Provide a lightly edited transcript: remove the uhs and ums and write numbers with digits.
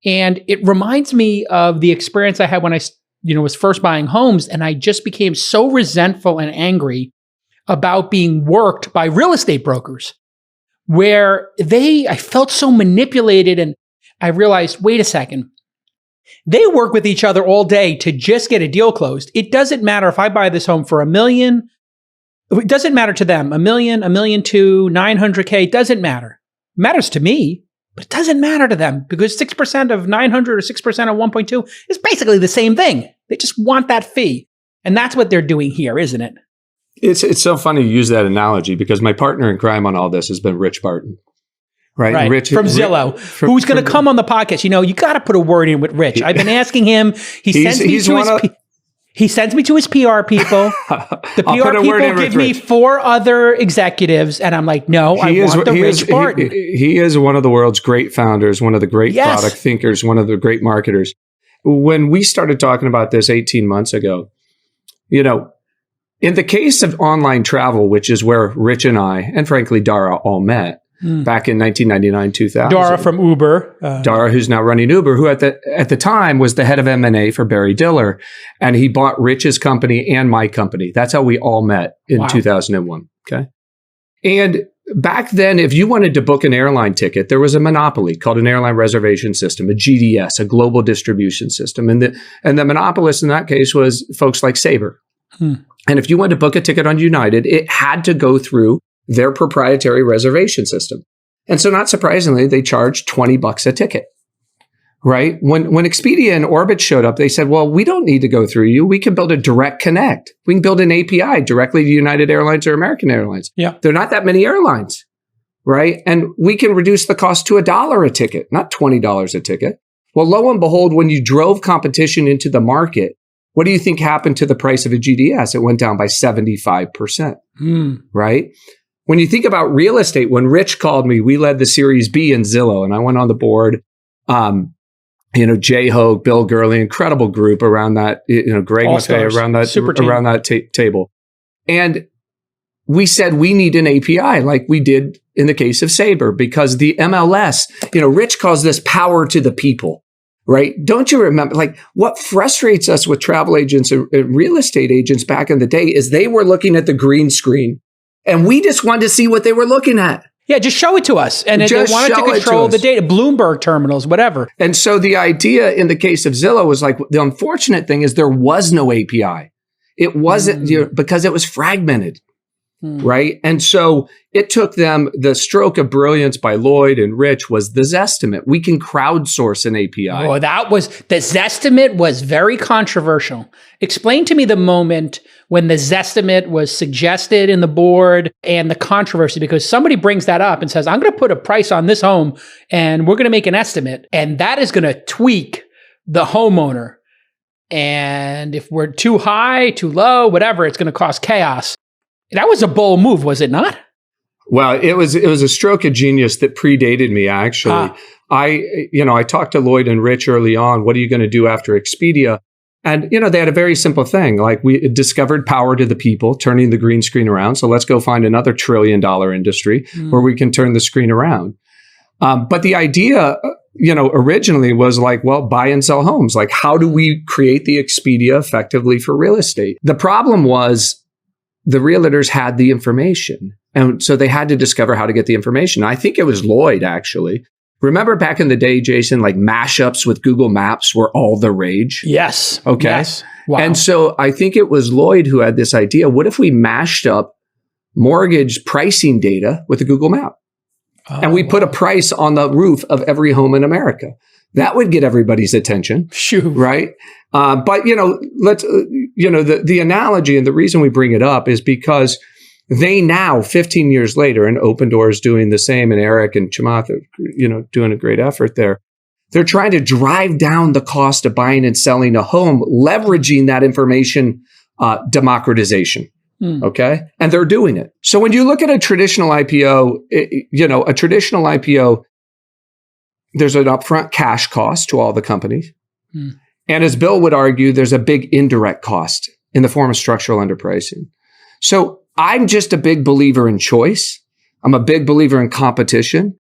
And it reminds me of the experience I had when I was first buying homes, and I just became so resentful and angry about being worked by real estate brokers, where I felt so manipulated, and I realized, wait a second, they work with each other all day to just get a deal closed. It doesn't matter if I buy this home for $1 million. It doesn't matter to them. $1 million, $1.2 million, $900K, it doesn't matter. It matters to me, but it doesn't matter to them because 6% of 900 or 6% of 1.2 is basically the same thing. They just want that fee. And that's what they're doing here, isn't it? It's so funny you use that analogy because my partner in crime on all this has been Rich Barton. Right. Rich, from Zillow, who's going to come on the podcast. You got to put a word in with Rich. I've been asking him. He sends me to his PR people. The PR people give me 4 other executives, and I'm like, no, I want the Rich Barton. He is one of the world's great founders, one of the great product thinkers, one of the great marketers. When we started talking about this 18 months ago, in the case of online travel, which is where Rich and I, and frankly, Dara all met, back in 1999, 2000. Dara from Uber. Dara, who's now running Uber, who at the time was the head of M&A for Barry Diller. And he bought Rich's company and my company. That's how we all met in 2001. Okay. And back then, if you wanted to book an airline ticket, there was a monopoly called an airline reservation system, a GDS, a global distribution system. And the monopolist in that case was folks like Sabre. And if you wanted to book a ticket on United, it had to go through their proprietary reservation system. And so not surprisingly, they charged $20 a ticket, right? When Expedia and Orbit showed up, they said, well, we don't need to go through you. We can build a direct connect. We can build an API directly to United Airlines or American Airlines. Yeah. There are not that many airlines, right? And we can reduce the cost to $1 a ticket, not $20 a ticket. Well, lo and behold, when you drove competition into the market, what do you think happened to the price of a GDS? It went down by 75%, right? When you think about real estate, when Rich called me, we led the Series B in Zillow, and I went on the board. Jay Hogue, Bill Gurley, incredible group around that. Greg Maffei around that table, and we said we need an API like we did in the case of Sabre because the MLS. Rich calls this power to the people, right? Don't you remember? Like what frustrates us with travel agents and real estate agents back in the day is they were looking at the green screen. And we just wanted to see what they were looking at. Yeah, just show it to us. And they wanted to control the data, Bloomberg terminals, whatever. And so the idea in the case of Zillow was like, the unfortunate thing is there was no API. It wasn't because it was fragmented, right? And so it took them, the stroke of brilliance by Lloyd and Rich was the Zestimate. We can crowdsource an API. Oh, the Zestimate was very controversial. Explain to me the moment when the Zestimate was suggested in the board and the controversy, because somebody brings that up and says, I'm going to put a price on this home and we're going to make an estimate. And that is going to tweak the homeowner. And if we're too high, too low, whatever, it's going to cause chaos. That was a bold move, was it not? Well, it was a stroke of genius that predated me, actually. I talked to Lloyd and Rich early on. What are you going to do after Expedia? And, they had a very simple thing. Like we discovered power to the people, turning the green screen around. So let's go find another $1 trillion industry where we can turn the screen around. But the idea, originally was like, well, buy and sell homes. Like, how do we create the Expedia effectively for real estate? The problem was the realtors had the information. And so they had to discover how to get the information. I think it was Lloyd, actually. Remember back in the day, Jason, like mashups with Google Maps were all the rage? Yes. Okay. Yes. Wow. And so I think it was Lloyd who had this idea. What if we mashed up mortgage pricing data with a Google map? And we put a price on the roof of every home in America. That would get everybody's attention. Shoot. Right. But, the analogy and the reason we bring it up is because they now, 15 years later, and Open Doors doing the same, and Eric and Chamath are, doing a great effort there. They're trying to drive down the cost of buying and selling a home, leveraging that information democratization. Okay. And they're doing it. So when you look at a traditional IPO, there's an upfront cash cost to all the companies. And as Bill would argue, there's a big indirect cost in the form of structural underpricing. So I'm just a big believer in choice. I'm a big believer in competition.